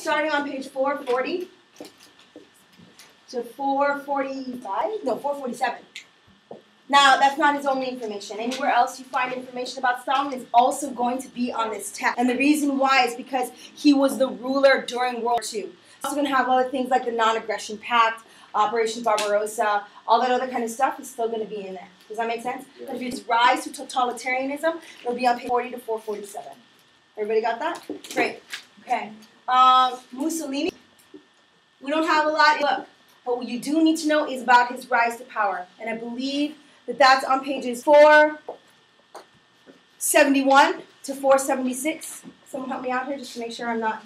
starting on page 440 to 445, no, 447. Now, that's not his only information. Anywhere else you find information about Stalin is also going to be on this text. And the reason why is because he was the ruler during World War II. Also going to have other things like the Non-Aggression Pact, Operation Barbarossa, all that other kind of stuff is still going to be in there. Does that make sense? Yeah. But if it's Rise to Totalitarianism, it'll be on page 40 to 447. Everybody got that? Great. Okay. Mussolini. We don't have a lot. Look, but what you do need to know is about his rise to power. And I believe that that's on pages 471 to 476. Someone help me out here just to make sure I'm not...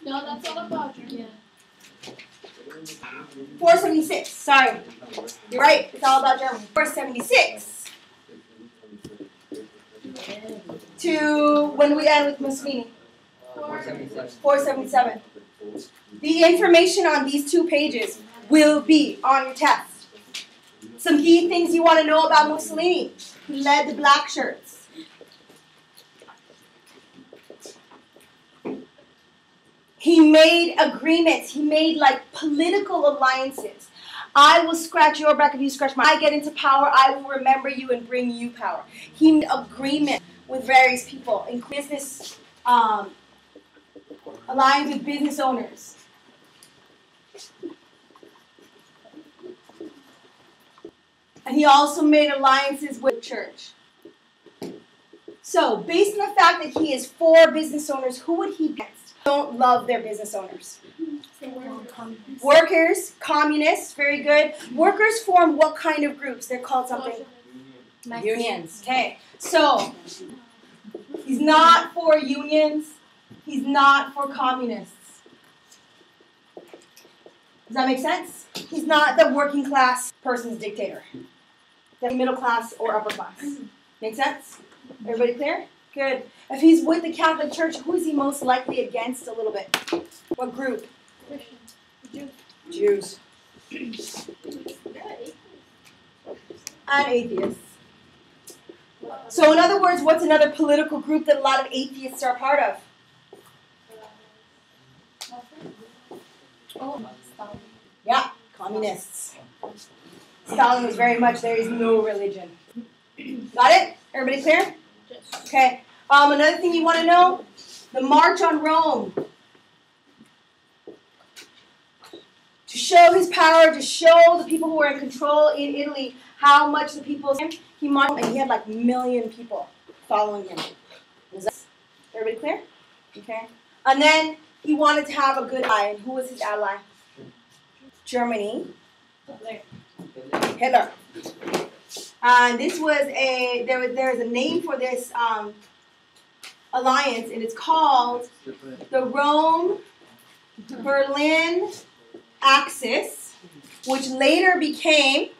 No, that's all about you. 476, sorry. You're right, it's all about Germany. 476 to when we end with Mussolini. 477. The information on these 2 pages will be on your test. Some key things you want to know about Mussolini. He led the black shirts. He made agreements. He made like political alliances. I will scratch your back if you scratch mine. I get into power, I will remember you and bring you power. He made agreement with various people, including business, alliance with business owners. And he also made alliances with the church. So, based on the fact that he is for business owners, who would he be against? Don't love their business owners. Workers, communists, very good. Workers form what kind of groups? They're called something? Unions. Okay, so he's not for unions. He's not for communists. Does that make sense? He's not the working class person's dictator. The middle class or upper class. Make sense? Everybody clear? Good. If he's with the Catholic Church, who is he most likely against a little bit? What group? Christians. Jews. And atheists. So in other words, what's another political group that a lot of atheists are a part of? Yeah, communists. Stalin was very much, there is no religion. Got it? Everybody clear? Okay. Another thing you want to know, the March on Rome. To show his power, to show the people who were in control in Italy how much the people, he marched, and he had like 1 million people following him. Everybody clear? Okay. And then he wanted to have a good ally, and who was his ally? Germany. Hitler. And this was there's a name for this alliance, and it's called the Rome-Berlin Axis, which later became,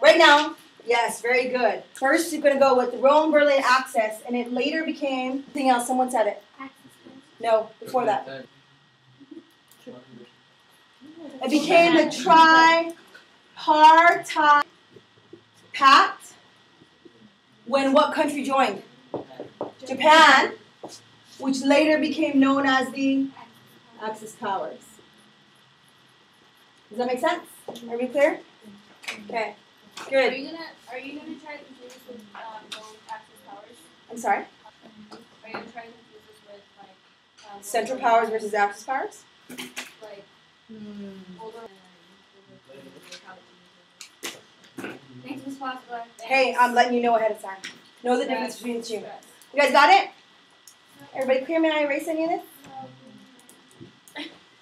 right now, yes, very good. First, you're going to go with the Rome-Berlin Axis, and it later became something else. Someone said it. No, before that. It became the Tripartite Pact when what country joined? Japan, which later became known as the Axis powers. Does that make sense? Are we clear? Okay, good. Are you gonna try to confuse this with those Axis powers? I'm sorry? Are you gonna try to confuse this with like Central powers versus Axis powers? Like older Hey, I'm letting you know ahead of time. Know the difference between the two. You guys got it? Everybody clear? May I erase any of this?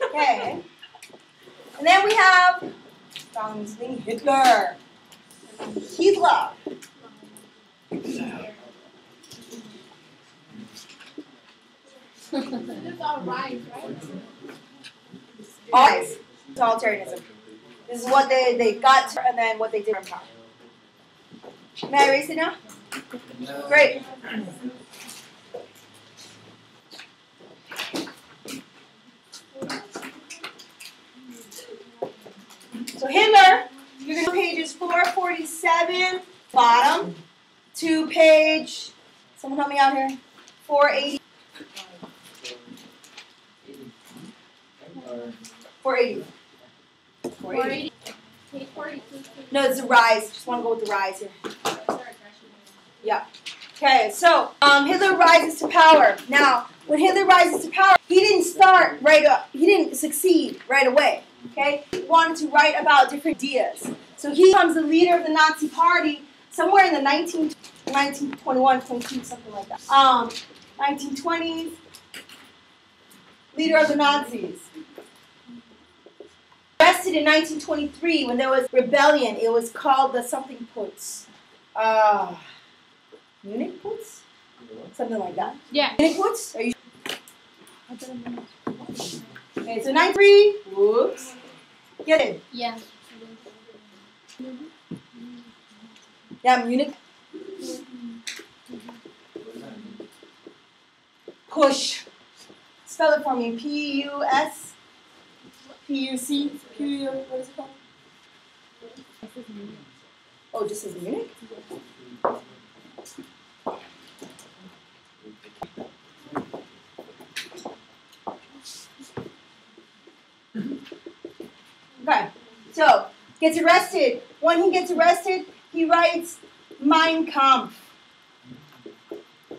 Okay. And then we have Hitler. Hitler. This is all Rise, right? Rise. Totalitarianism. This is what they got to, and then what they did from power. May I erase it now? Great. So Hitler, you're going to page 447, bottom, to page, someone help me out here, 480. 480. 480. Page 42. No, it's the rise. Just want to go with the rise here. Yeah. Okay, so Hitler rises to power. Now, when Hitler rises to power, he didn't start right up. He didn't succeed right away. Okay, he wanted to write about different ideas. So he becomes the leader of the Nazi Party somewhere in the 1921, 22, something like that. 1920s, leader of the Nazis. Arrested in 1923 when there was rebellion. It was called the something Putz. Munich Putz? Something like that. Yeah. Munich Putz? Are you? Okay, so 93. Whoops. Get it? Yeah. Yeah, Munich. Push. Spell it for me. P-U-S. P-U-C. P-U, what is it called? Oh, just says Munich? Okay, so gets arrested. When he gets arrested, he writes Mein Kampf.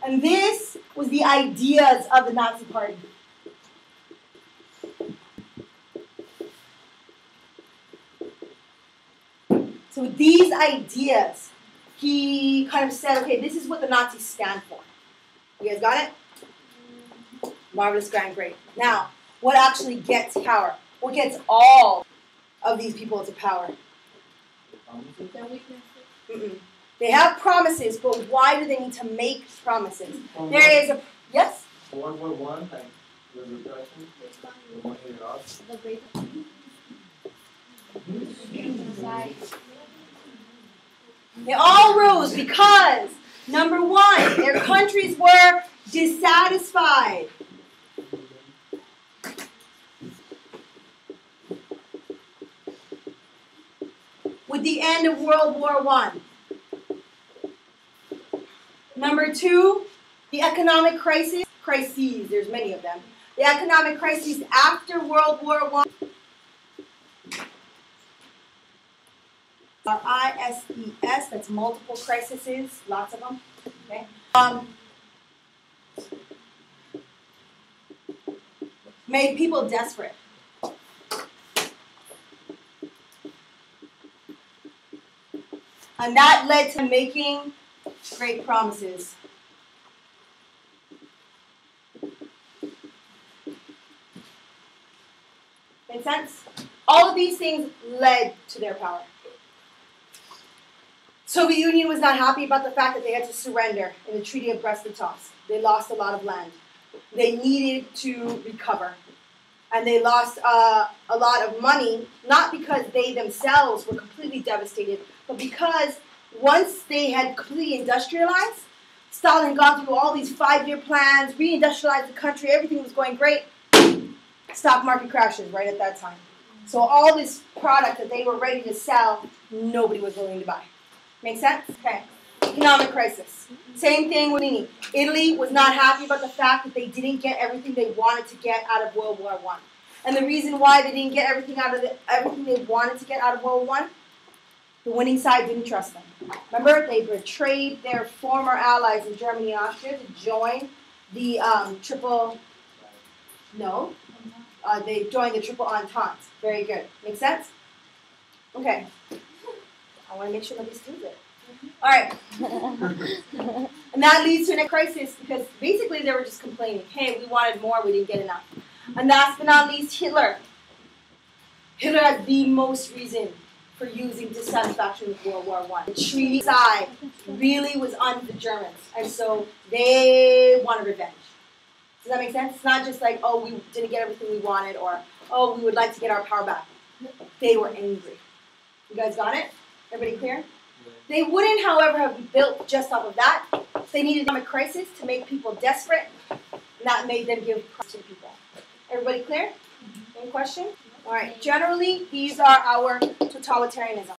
And this was the ideas of the Nazi Party. So with these ideas, he kind of said, okay, this is what the Nazis stand for. You guys got it? Marvelous, grand, great. Now, what actually gets power? What gets all of these people to power? They have promises, but why do they need to make promises? There is a, yes? What one thing? The repression? The one they lost? The great. They all rose because, number one, their countries were dissatisfied. With the end of World War I. Number two, the economic crises, there's many of them. The economic crises after World War I. ISES, that's multiple crises, lots of them. Okay. Made people desperate. And that led to making great promises. Make sense? All of these things led to their power. Soviet Union was not happy about the fact that they had to surrender in the Treaty of Brest-Litovsk. They lost a lot of land. They needed to recover. And they lost a lot of money, not because they themselves were completely devastated, but because once they had completely industrialized, Stalin had gone through all these 5-year plans, reindustrialized the country, everything was going great. Stock market crashes right at that time. So all this product that they were ready to sell, nobody was willing to buy. Make sense? Okay. Economic crisis. Same thing with Italy. Italy was not happy about the fact that they didn't get everything they wanted to get out of World War I. And the reason why they didn't get everything they wanted to get out of World War I, the winning side didn't trust them. Remember, they betrayed their former allies in Germany and Austria to join the they joined the Triple Entente. Very good. Make sense? Okay. I want to make sure nobody steals it. All right. And that leads to a crisis because basically they were just complaining. Hey, we wanted more, we didn't get enough. And last but not least, Hitler. Hitler had the most reason for using dissatisfaction with World War I. The treaty side really was on the Germans. And so they wanted revenge. Does that make sense? It's not just like, oh, we didn't get everything we wanted or, oh, we would like to get our power back. They were angry. You guys got it? Everybody clear? They wouldn't, however, have built just off of that. They needed an economic crisis to make people desperate, and that made them give price to people. Everybody clear? Any question? All right. Generally, these are our totalitarianism.